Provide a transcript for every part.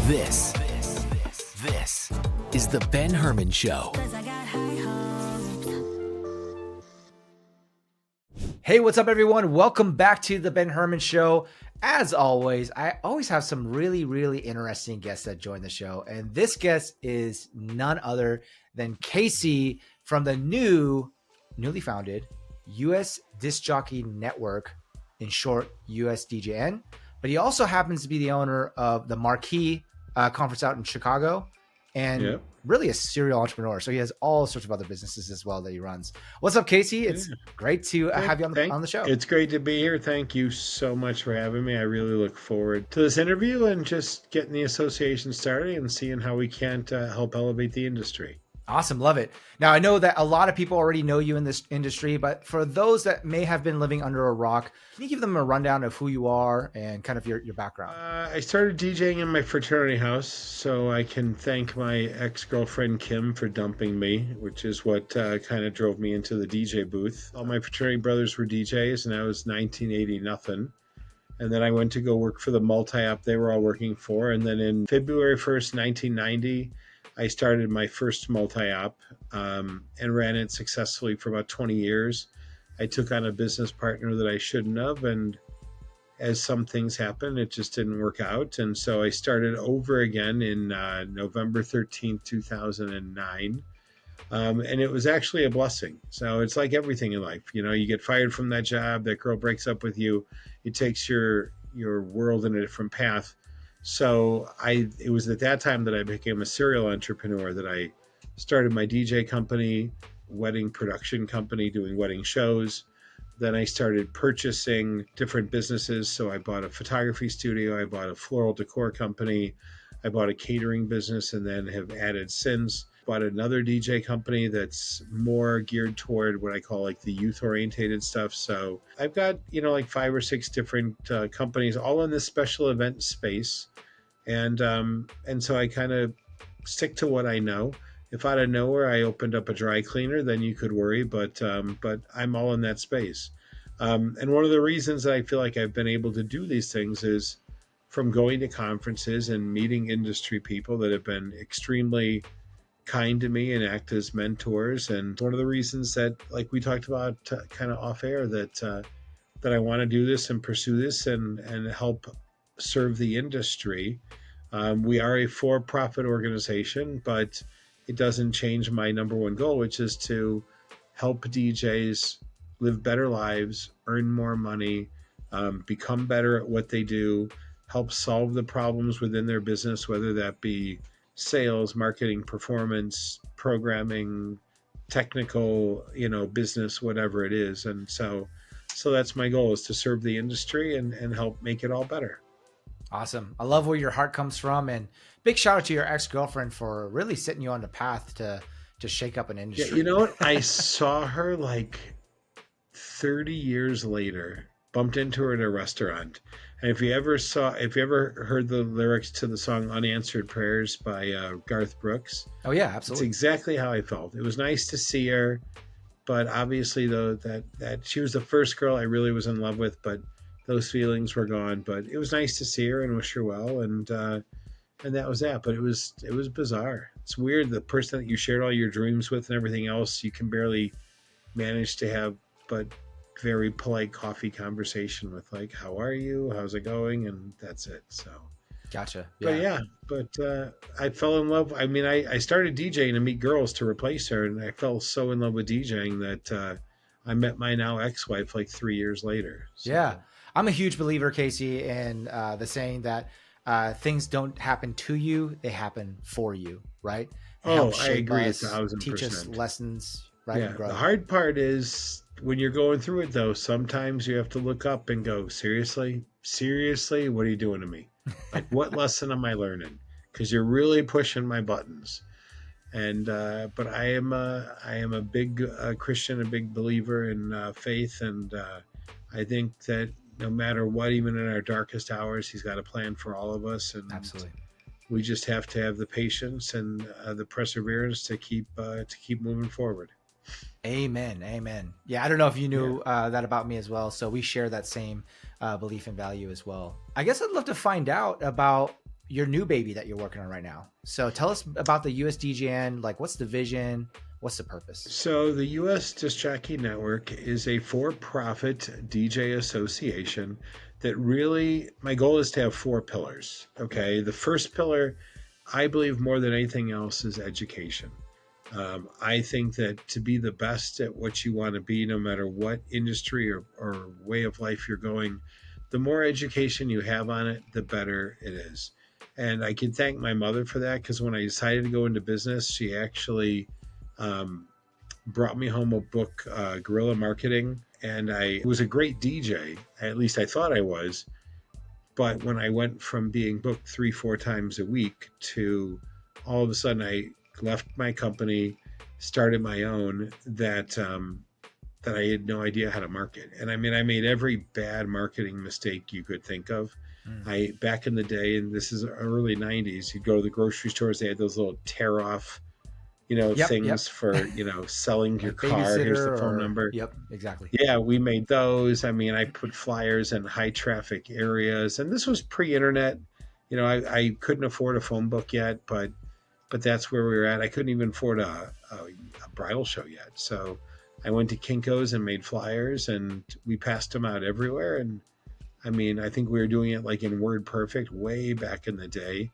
This is the Ben Herman Show. Hey, what's up, everyone? Welcome back to the Ben Herman Show. As always, I always have some really interesting guests that join the show. And this guest is none other than Casey from the newly founded US Jockey Network, in short, USDJN. But he also happens to be the owner of the Marquee conference out in Chicago, and really a serial entrepreneur. So he has all sorts of other businesses as well that he runs. What's up, Casey? It's great to have you on the show. It's great to be here. Thank you so much for having me. I really look forward to this interview and just getting the association started and seeing how we can help elevate the industry. Awesome. Love it. Now, I know that a lot of people already know you in this industry, but for those that may have been living under a rock, can you give them a rundown of who you are and kind of your background? I started DJing in my fraternity house, so I can thank my ex-girlfriend Kim for dumping me, which is what kind of drove me into the DJ booth. All my fraternity brothers were DJs, and I was 1980 nothing. And then I went to go work for the multi-op they were all working for. And then in February 1st, 1990, I started my first multi-op and ran it successfully for about 20 years. I took on a business partner that I shouldn't have, and as some things happen, it just didn't work out. And so I started over again in November 13th, 2009. And it was actually a blessing. So it's like everything in life. You know, you get fired from that job, that girl breaks up with you, it takes your world in a different path. So it was at that time that I became a serial entrepreneur, that I started my DJ company, wedding production company, doing wedding shows. Then I started purchasing different businesses. So I bought a photography studio, I bought a floral decor company, I bought a catering business, and then have added since. Bought another DJ company that's more geared toward what I call like the youth orientated stuff. So I've got, like 5 or 6 different companies all in this special event space. And so I kind of stick to what I know. If out of nowhere I opened up a dry cleaner, then you could worry, but I'm all in that space. And one of the reasons that I feel like I've been able to do these things is from going to conferences and meeting industry people that have been extremely kind to me and act as mentors. And one of the reasons that, like we talked about kind of off air, that I want to do this and pursue this and help serve the industry. We are a for-profit organization, but it doesn't change my number one goal, which is to help DJs live better lives, earn more money, become better at what they do, help solve the problems within their business, whether that be sales, marketing, performance, programming, technical, business, whatever it is. And so that's my goal, is to serve the industry and help make it all better. Awesome. I love where your heart comes from, and big shout out to your ex-girlfriend for really setting you on the path to shake up an industry. Yeah, you know what? I saw her like 30 years later, bumped into her at a restaurant. And if you ever heard the lyrics to the song Unanswered Prayers by Garth Brooks. Oh yeah, absolutely. It's exactly how I felt. It was nice to see her, but obviously though that she was the first girl I really was in love with, but those feelings were gone. But it was nice to see her and wish her well, and that was that. But it was bizarre. It's weird, the person that you shared all your dreams with and everything else, you can barely manage to have but very polite coffee conversation with, like, how are you, how's it going, and that's it. So gotcha. But I fell in love. I mean, I started DJing to meet girls to replace her, and I fell so in love with DJing that I met my now ex-wife like 3 years later. So. Yeah, I'm a huge believer, Casey, in the saying that things don't happen to you, they happen for you, right? I agree 1,000%. Teach us lessons, right? Yeah, the hard part is when you're going through it, though, sometimes you have to look up and go, seriously, what are you doing to me? Like, what lesson am I learning? Because you're really pushing my buttons. And but I am a big Christian, a big believer in faith, and I think that no matter what, even in our darkest hours, He's got a plan for all of us. And absolutely, we just have to have the patience and the perseverance to keep moving forward. Amen. Yeah, I don't know if you knew that about me as well. So we share that same belief and value as well. I guess I'd love to find out about your new baby that you're working on right now. So tell us about the USDJN. Like, what's the vision? What's the purpose? So the U.S. Jockey Network is a for-profit DJ association that really, my goal is to have 4 pillars. Okay. The first pillar, I believe more than anything else, is education. I think that to be the best at what you want to be, no matter what industry or way of life you're going, the more education you have on it, the better it is. And I can thank my mother for that, because when I decided to go into business, she actually um, brought me home a book, Guerrilla Marketing, and I was a great DJ. At least I thought I was. But when I went from being booked 3-4 times a week to all of a sudden I left my company, started my own, that I had no idea how to market. And I mean, I made every bad marketing mistake you could think of. Back in the day, and this is early 90s, you'd go to the grocery stores, they had those little tear off, things for, selling Like your car. Here's the phone number. Yep, exactly. Yeah, we made those. I mean, I put flyers in high traffic areas, and this was pre-internet. I couldn't afford a phone book yet, but that's where we were at. I couldn't even afford a bridal show yet. So I went to Kinko's and made flyers, and we passed them out everywhere. And I mean, I think we were doing it like in WordPerfect way back in the day.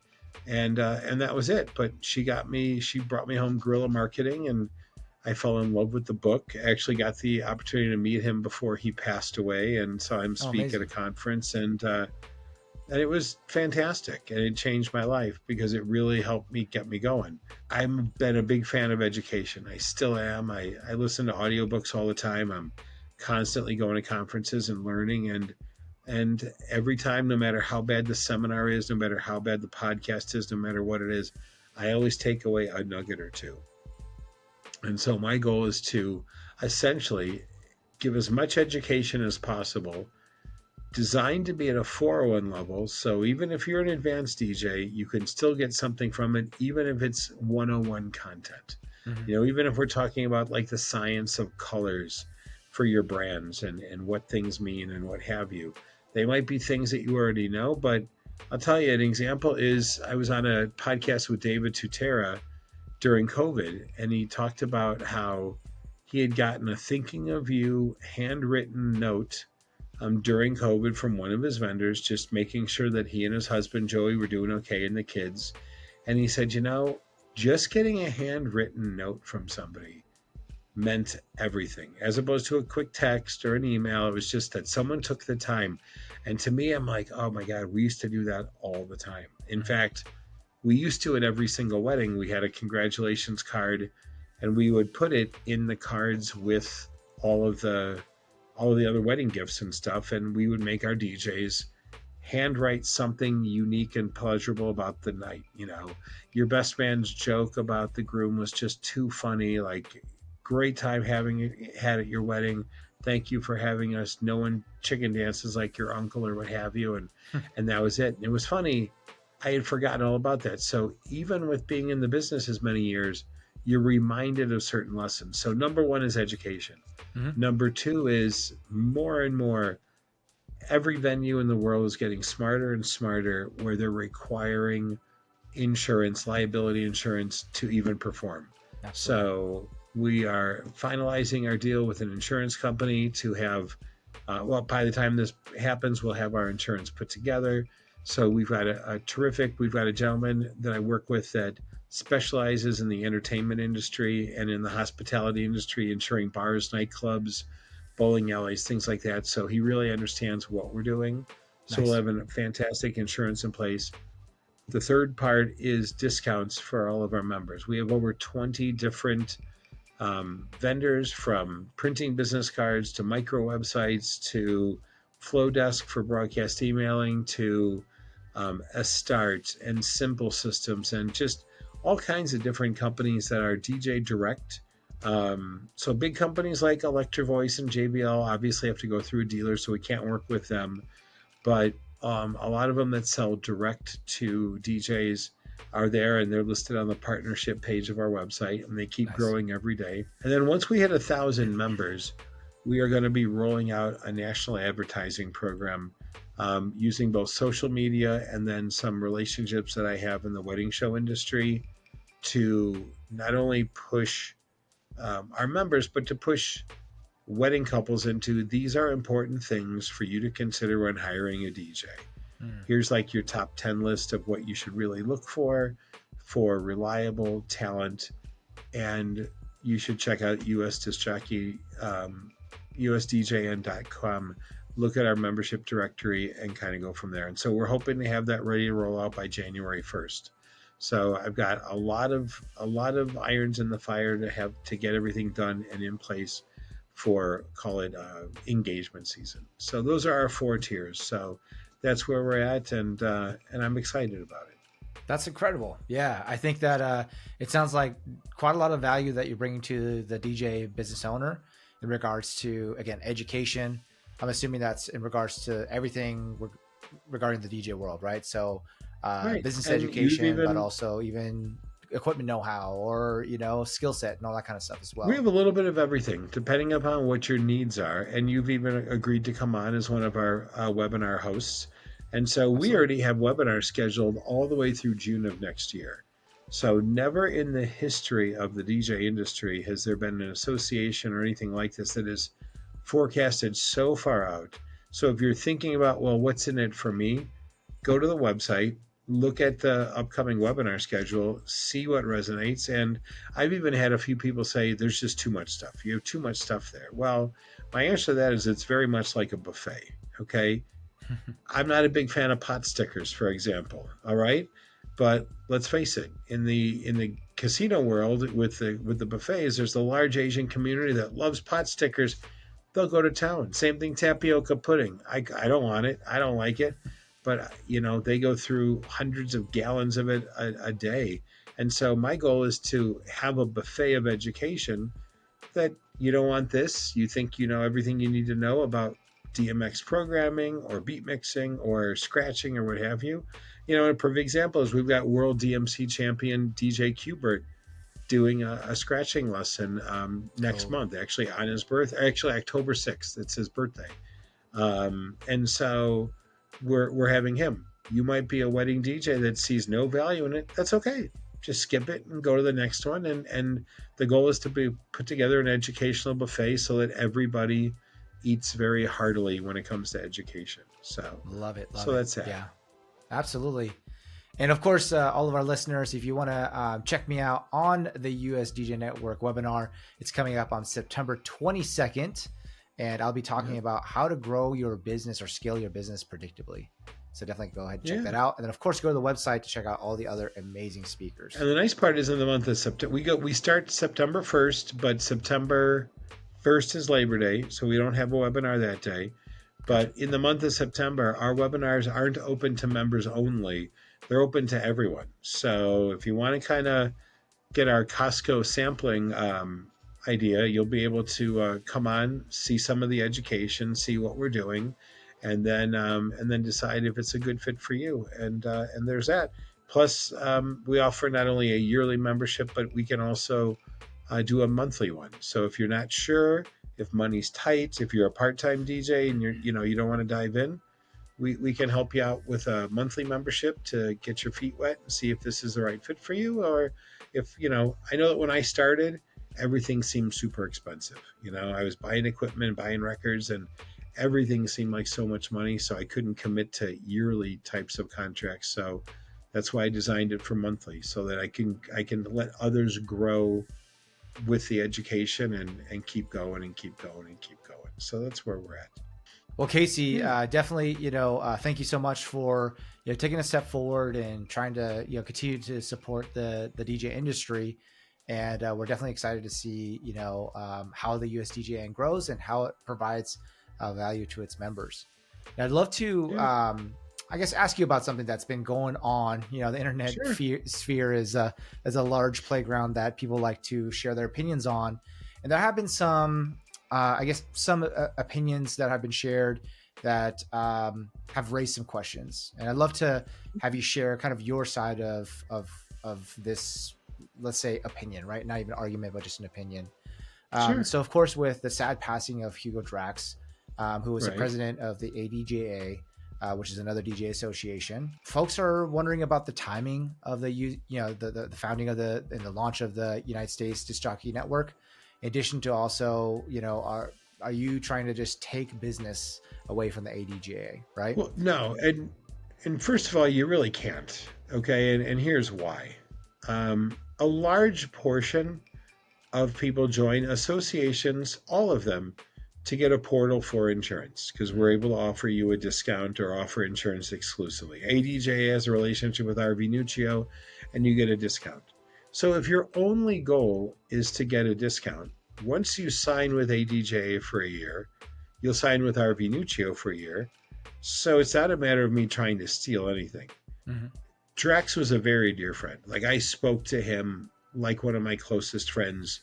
And that was it. But she brought me home Guerrilla Marketing, and I fell in love with the book. I actually got the opportunity to meet him before he passed away, and saw him speak at a conference, and it was fantastic, and it changed my life because it really helped me get me going. I've been a big fan of education. I still am. I listen to audiobooks all the time. I'm constantly going to conferences and learning, and every time, no matter how bad the seminar is, no matter how bad the podcast is, no matter what it is, I always take away a nugget or two. And so my goal is to essentially give as much education as possible, designed to be at a 401 level. So even if you're an advanced DJ, you can still get something from it, even if it's 101 content. Even if we're talking about like the science of colors for your brands and what things mean and what have you. They might be things that you already know, but I'll tell you an example is I was on a podcast with David Tutera during COVID, and he talked about how he had gotten a thinking of you handwritten note during COVID from one of his vendors, just making sure that he and his husband Joey were doing okay and the kids. And he said, just getting a handwritten note from somebody meant everything, as opposed to a quick text or an email. It was just that someone took the time. And to me, I'm like, oh my God, we used to do that all the time. In fact, we used to at every single wedding, we had a congratulations card, and we would put it in the cards with all of the other wedding gifts and stuff. And we would make our DJs handwrite something unique and pleasurable about the night. Your best man's joke about the groom was just too funny. Like, great time had at your wedding. Thank you for having us. No one chicken dances like your uncle or what have you. And that was it. And it was funny. I had forgotten all about that. So even with being in the business as many years, you're reminded of certain lessons. So number one is education. Number two is more and more, every venue in the world is getting smarter and smarter, where they're requiring insurance, liability insurance, to even perform. Absolutely. So we are finalizing our deal with an insurance company to have, by the time this happens, we'll have our insurance put together. So we've got we've got a gentleman that I work with that specializes in the entertainment industry and in the hospitality industry, insuring bars, nightclubs, bowling alleys, things like that. So he really understands what we're doing. So We'll have a fantastic insurance in place. The third part is discounts for all of our members. We have over 20 different vendors, from printing business cards to micro websites to Flowdesk for broadcast emailing to Start and Simple Systems, and just all kinds of different companies that are DJ direct. So big companies like Electro Voice and JBL obviously have to go through a dealer, so we can't work with them. But a lot of them that sell direct to DJs are there, and they're listed on the partnership page of our website, and they keep growing every day. And then once we hit 1,000 members, we are going to be rolling out a national advertising program using both social media and then some relationships that I have in the wedding show industry to not only push our members, but to push wedding couples into these are important things for you to consider when hiring a DJ. Here's like your top 10 list of what you should really look for reliable talent. And you should check out USDJN.com, look at our membership directory and kind of go from there. And so we're hoping to have that ready to roll out by January 1st. So I've got a lot of irons in the fire to get everything done and in place for, call it engagement season. So those are our 4 tiers. So that's where we're at, and I'm excited about it. That's incredible. Yeah, I think that it sounds like quite a lot of value that you're bringing to the DJ business owner in regards to, again, education. I'm assuming that's in regards to everything regarding the DJ world, right? So right. Business And education, but also even equipment know-how or, skill set and all that kind of stuff as well. We have a little bit of everything, depending upon what your needs are. And you've even agreed to come on as one of our webinar hosts. And so we already have webinars scheduled all the way through June of next year. So never in the history of the DJ industry has there been an association or anything like this that is forecasted so far out. So if you're thinking about, well, what's in it for me, go to the website, look at the upcoming webinar schedule, see what resonates. And I've even had a few people say, there's just too much stuff. You have too much stuff there. Well, my answer to that is it's very much like a buffet. Okay. I'm not a big fan of pot stickers, for example. All right. But let's face it, in the casino world with the buffets, there's the large Asian community that loves pot stickers. They'll go to town. Same thing, tapioca pudding. I don't want it. I don't like it. But, they go through hundreds of gallons of it a day. And so my goal is to have a buffet of education that you don't want this. You think you know everything you need to know about DMX programming or beat mixing or scratching or what have you. A perfect example is we've got world DMC champion DJ Qbert doing a scratching lesson next month, actually on his October 6th. It's his birthday. And so we're having him. You might be a wedding DJ that sees no value in it. That's okay. Just skip it and go to the next one. And the goal is to put together an educational buffet so that everybody eats very heartily when it comes to education. So love it. So that's it. Yeah, absolutely. And of course, all of our listeners, if you want to check me out on the USDJ Network webinar, it's coming up on September 22nd. And I'll be talking about how to grow your business or scale your business predictably. So definitely go ahead and check that out. And then, of course, go to the website to check out all the other amazing speakers. And the nice part is in the month of September, we start September 1st, but September 1st is Labor Day, so we don't have a webinar that day. But in the month of September, our webinars aren't open to members only. They're open to everyone. So if you want to kind of get our Costco sampling idea, you'll be able to come on, see some of the education, see what we're doing, and then decide if it's a good fit for you. And there's that. Plus, we offer not only a yearly membership, but we can also do a monthly one. So if you're not sure, if money's tight, if you're a part-time DJ and you don't want to dive in, we can help you out with a monthly membership to get your feet wet and see if this is the right fit for you. Or if, I know that when I started, everything seemed super expensive. I was buying equipment, buying records, and everything seemed like so much money. So I couldn't commit to yearly types of contracts. So that's why I designed it for monthly, so that I can let others grow with the education and keep going and keep going and keep going. So that's where we're at. Well, Casey, definitely, thank you so much for taking a step forward and trying to continue to support the DJ industry. And we're definitely excited to see how the USDJN grows and how it provides value to its members. And I'd love to ask you about something that's been going on. The internet sphere is a large playground that people like to share their opinions on, and there have been some opinions that have been shared that have raised some questions. And I'd love to have you share kind of your side of this, let's say, opinion, right? Not even argument, but just an opinion. So of course, with the sad passing of Hugo Drax, who was the president of the ADJA, which is another DJ association. Folks are wondering about the timing of the founding of and the launch of the United States Disc Jockey Network. In addition to also, are you trying to just take business away from the ADGA, right? Well, no, and first of all, you really can't. Okay, and here's why. A large portion of people join associations, all of them, to get a portal for insurance, because we're able to offer you a discount or offer insurance exclusively. ADJ has a relationship with RV Nuccio, and you get a discount. So if your only goal is to get a discount, once you sign with ADJ for a year, you'll sign with RV Nuccio for a year. So it's not a matter of me trying to steal anything. Mm-hmm. Drax was a very dear friend. Like, I spoke to him like one of my closest friends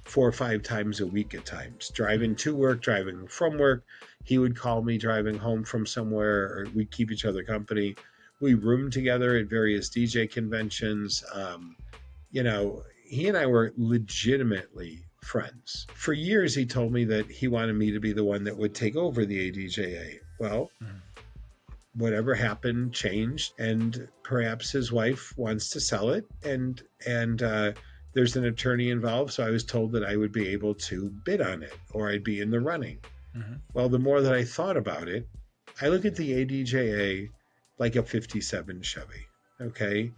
4 or 5 times a week at times, driving to work, driving from work. He would call me driving home from somewhere, or we'd keep each other company. We roomed together at various DJ conventions. He and I were legitimately friends. For years, he told me that he wanted me to be the one that would take over the ADJA. Well, whatever happened changed, and perhaps his wife wants to sell it, and there's an attorney involved, so I was told that I would be able to bid on it, or I'd be in the running. Mm-hmm. Well, the more that I thought about it, I look at the ADJA like a 57 Chevy, okay?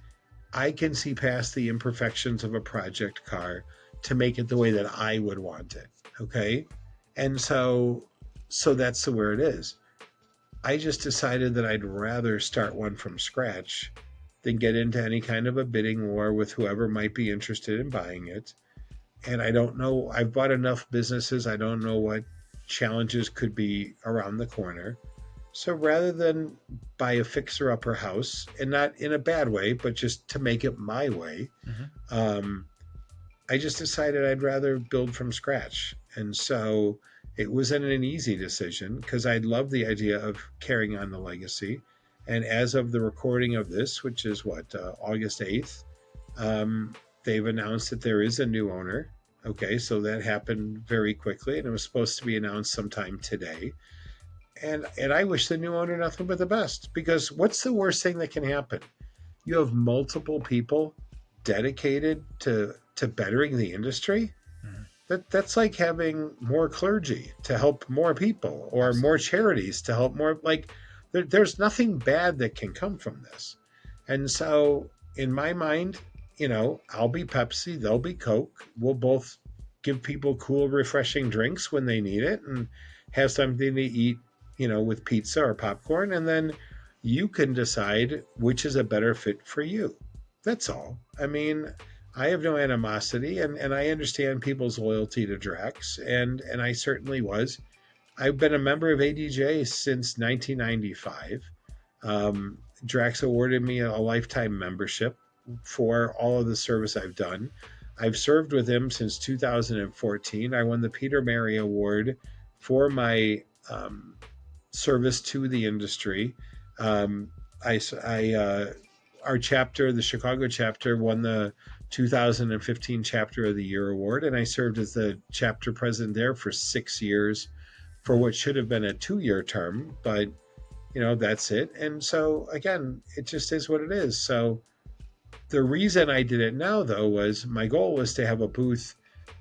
I can see past the imperfections of a project car to make it the way that I would want it, okay? And so that's where it is. I just decided that I'd rather start one from scratch than get into any kind of a bidding war with whoever might be interested in buying it. And I don't know, I've bought enough businesses, I don't know what challenges could be around the corner. So rather than buy a fixer-upper house, and not in a bad way, but just to make it my way, I just decided I'd rather build from scratch. And so it wasn't an easy decision, because I love the idea of carrying on the legacy. And as of the recording of this, which is August 8th, they've announced that there is a new owner. Okay, so that happened very quickly, and it was supposed to be announced sometime today. And I wish the new owner nothing but the best, because what's the worst thing that can happen? You have multiple people dedicated to bettering the industry. Mm-hmm. That's like having more clergy to help more people, or Absolutely. More charities to help more, like, there's nothing bad that can come from this. And so in my mind, I'll be Pepsi, they'll be Coke. We'll both give people cool, refreshing drinks when they need it, and have something to eat, with pizza or popcorn. And then you can decide which is a better fit for you. That's all. I mean, I have no animosity, and I understand people's loyalty to Drax, and I certainly was. I've been a member of ADJ since 1995. Drax awarded me a lifetime membership for all of the service I've done. I've served with him since 2014. I won the Peter Mary Award for my service to the industry. Our chapter, the Chicago chapter, won the 2015 Chapter of the Year Award, and I served as the chapter president there for 6 years, for what should have been a 2-year term, but that's it. And so again, it just is what it is. So the reason I did it now, though, was my goal was to have a booth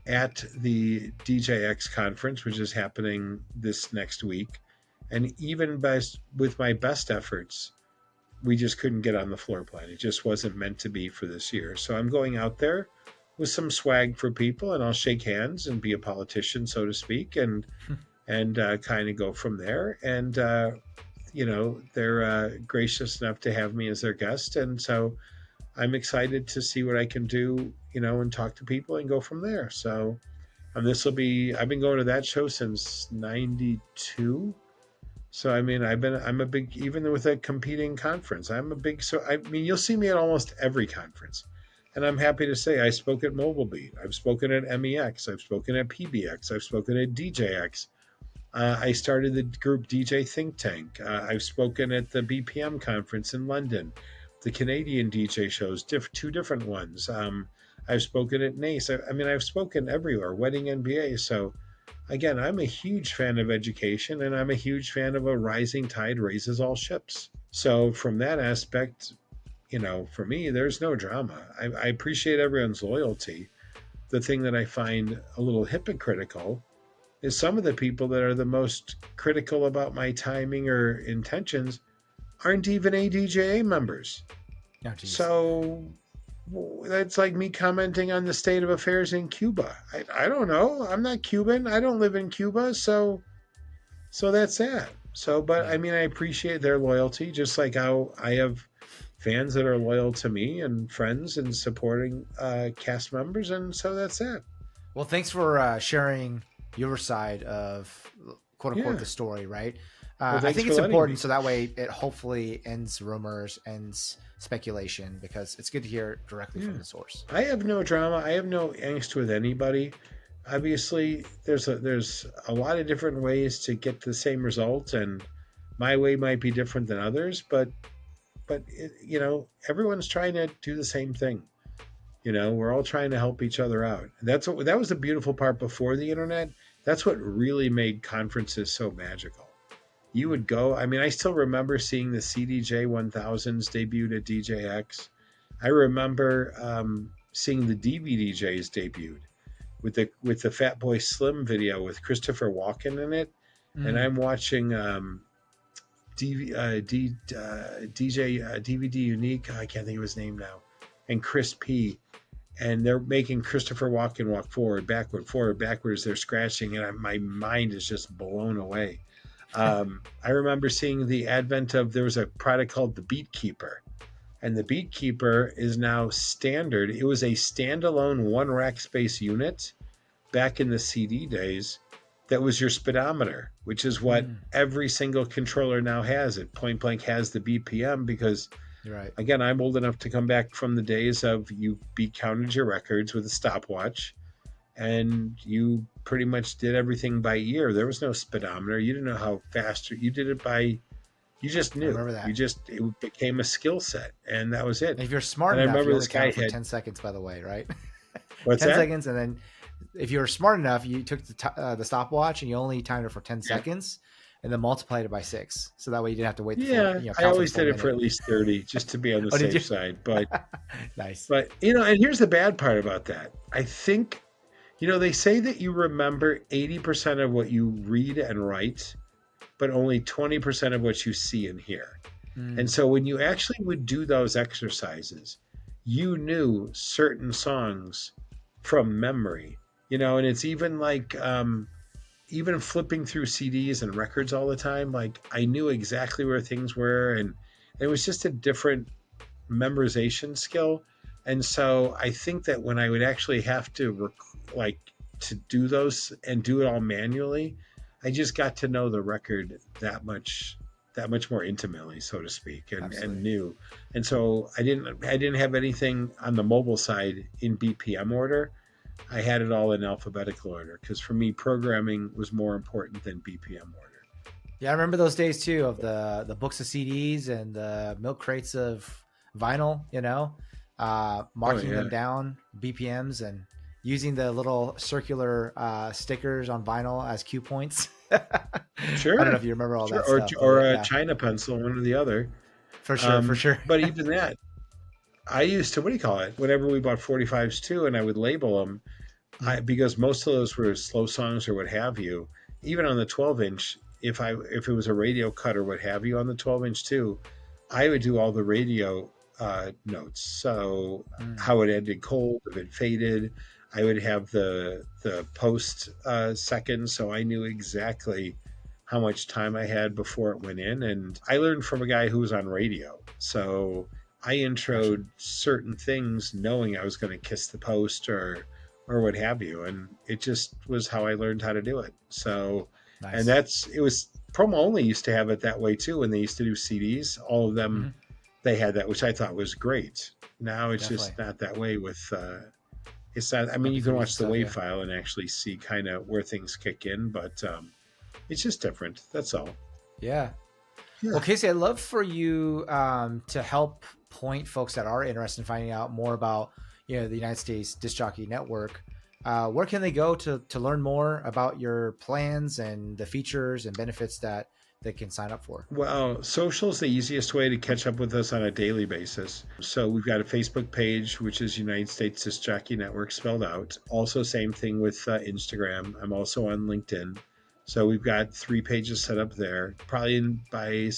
at the DJX conference, which is happening this next week. And even with my best efforts, we just couldn't get on the floor plan. It just wasn't meant to be for this year. So I'm going out there with some swag for people, and I'll shake hands and be a politician, so to speak, and kind of go from there. And, they're gracious enough to have me as their guest. And so I'm excited to see what I can do, and talk to people and go from there. So I've been going to that show since 92. So, I mean, I'm a big, even with a competing conference, you'll see me at almost every conference. And I'm happy to say I spoke at Mobile Beat. I've spoken at MEX. I've spoken at PBX. I've spoken at DJX. I started the group DJ Think Tank. I've spoken at the BPM conference in London, the Canadian DJ shows, 2 different ones. I've spoken at NACE. I've spoken everywhere, Wedding NBA. So again, I'm a huge fan of education, and I'm a huge fan of a rising tide raises all ships. So from that aspect, for me, there's no drama. I appreciate everyone's loyalty. The thing that I find a little hypocritical is some of the people that are the most critical about my timing or intentions aren't even ADJA members. Oh, geez. So that's like me commenting on the state of affairs in Cuba. I don't know. I'm not Cuban. I don't live in Cuba. So that's that. So, but Yeah. I mean, I appreciate their loyalty, just like how I have fans that are loyal to me and friends and supporting cast members. And so that's it. Well, thanks for sharing your side of quote unquote Yeah. the story, right? Well, I thanks think for it's letting me. important so that way it hopefully ends rumors, ends speculation, because it's good to hear directly Yeah. from the source. I have no drama. I have no angst with anybody. Obviously, there's a lot of different ways to get the same result, and my way might be different than others, but everyone's trying to do the same thing. We're all trying to help each other out. That was the beautiful part before the internet. That's what really made conferences so magical. You would go. I mean, I still remember seeing the CDJ 1000s debuted at DJX. I remember seeing the DVDJs debuted with the Fat Boy Slim video with Christopher Walken in it, and Mm. I'm watching DJ DVD Unique. I can't think of his name now, and Chris P. And they're making Christopher Walken walk forward, backwards. They're scratching, and my mind is just blown away. I remember seeing the advent of, there was a product called the Beatkeeper, and the Beatkeeper is now standard. It was a standalone one rack space unit back in the CD days that was your speedometer, which is what Mm. every single controller now has. It point blank has the BPM because, You're right. again, I'm old enough to come back from the days of you beat counted your records with a stopwatch, and you pretty much did everything by ear. There was no speedometer. You didn't know how fast you did it by. You just I knew. remember that. It became a skill set, and that was it. And if you're smart And I enough, remember you this only guy count for had 10 seconds, by the way, right? what's 10 that? seconds. And then if you were smart enough, you took the stopwatch and you only timed it for 10 Yeah. seconds and then multiplied it by 6. So that way you didn't have to wait the Yeah, full, I count always for the did full it for minute. at least 30 just to be on the Oh, did you? safe side. But Nice. but and here's the bad part about that. I think they say that you remember 80% of what you read and write, but only 20% of what you see and hear. And Mm. so when you actually would do those exercises, you knew certain songs from memory. And it's even like even flipping through CDs and records all the time, like I knew exactly where things were, and it was just a different memorization skill. And so I think that when I would actually have to like to do those and do it all manually, I just got to know the record that much more intimately, so to speak, and Absolutely. knew. And so I didn't have anything on the mobile side in BPM order. I had it all in alphabetical order because for me, programming was more important than BPM order. Yeah, I remember those days too of the books of CDs and the milk crates of vinyl, marking yeah. them down, BPMs, and using the little circular stickers on vinyl as cue points. Sure, I don't know if you remember all sure, that stuff. or But a yeah, China pencil, one or the other. for sure, for sure. But even that, I used to, what do you call it? Whenever we bought 45s too, and I would label them, because most of those were slow songs or what have you. Even on the 12-inch, if it was a radio cut or what have you on the 12-inch too, I would do all the radio notes. So how it ended cold, if it faded, I would have the post seconds, so I knew exactly how much time I had before it went in. And I learned from a guy who was on radio, so I introed certain things knowing I was going to kiss the post or what have you, and it just was how I learned how to do it. So, and Nice. it was promo only used to have it that way too when they used to do CDs. All of them, they had that, which I thought was great. Now it's Definitely. just not that way with. It's not. I mean, you can MP3s and watch the stuff, WAV yeah. file and actually see kind of where things kick in, but it's just different. That's all. Yeah. Yeah. Well, Casey, I'd love for you to help point folks that are interested in finding out more about, the United States Disc Jockey Network. where can they go to learn more about your plans and the features and benefits that they can sign up for? Well, social is the easiest way to catch up with us on a daily basis. So we've got a Facebook page, which is United States Disc Jockey Network spelled out. Also, same thing with Instagram. I'm also on LinkedIn. So we've got 3 pages set up there. Probably by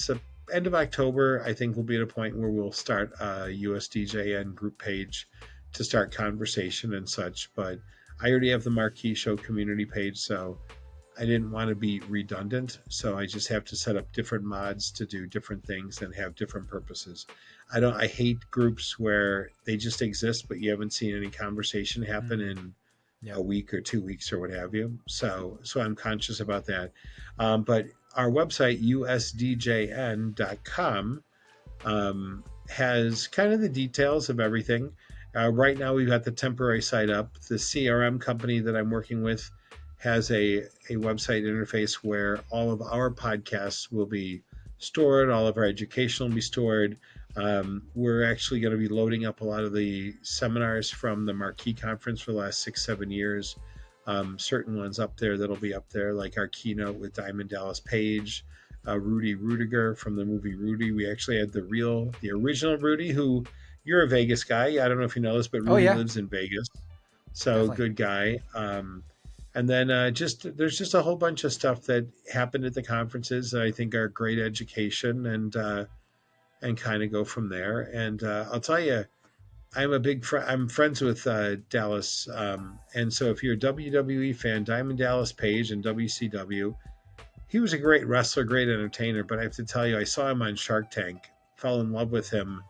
end of October, I think we'll be at a point where we'll start a USDJN group page to start conversation and such. But I already have the Marquee Show community page, so I didn't want to be redundant, so I just have to set up different mods to do different things and have different purposes. I hate groups where they just exist, but you haven't seen any conversation happen in Yeah. a week or 2 weeks or what have you. So I'm conscious about that. But our website, USDJN.com, has kind of the details of everything. Right now, we've got the temporary site up. The CRM company that I'm working with has a website interface where all of our podcasts will be stored, all of our education will be stored. We're actually going to be loading up a lot of the seminars from the Marquee Conference for the last 6-7 years. Certain ones up there that'll be up there, like our keynote with Diamond Dallas Page, Rudy Rudiger from the movie Rudy. We actually had the original Rudy, who you're a Vegas guy. I don't know if you know this, but Rudy lives in Vegas. So Definitely. good guy. And then there's just a whole bunch of stuff that happened at the conferences that I think are great education and kind of go from there. And I'll tell you, I'm friends with Dallas, and so if you're a WWE fan, Diamond Dallas Page and WCW, he was a great wrestler, great entertainer. But I have to tell you, I saw him on Shark Tank, fell in love with him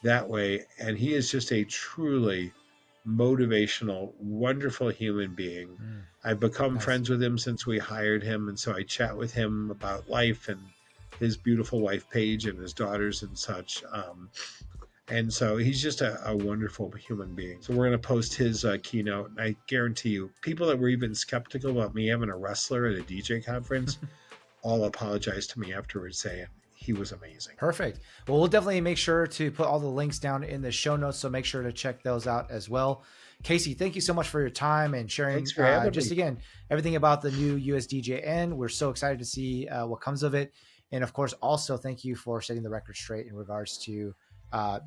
that way, and he is just a truly motivational, wonderful human being. I've become friends with him since we hired him, and so I chat with him about life and his beautiful wife Paige and his daughters and such. And so he's just a wonderful human being. So we're going to post his keynote, and I guarantee you, people that were even skeptical about me having a wrestler at a DJ conference all apologized to me afterwards, saying he was amazing. Perfect. Well, we'll definitely make sure to put all the links down in the show notes, so make sure to check those out as well. Casey, thank you so much for your time and sharing again everything about the new USDJN. We're so excited to see what comes of it. And of course, also thank you for setting the record straight in regards to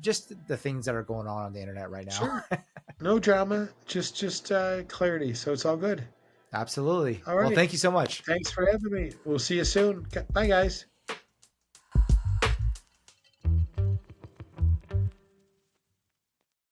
just the things that are going on the internet right now. Sure. No drama, just clarity. So it's all good. Absolutely. All right. Well, thank you so much. Thanks for having me. We'll see you soon. Bye, guys.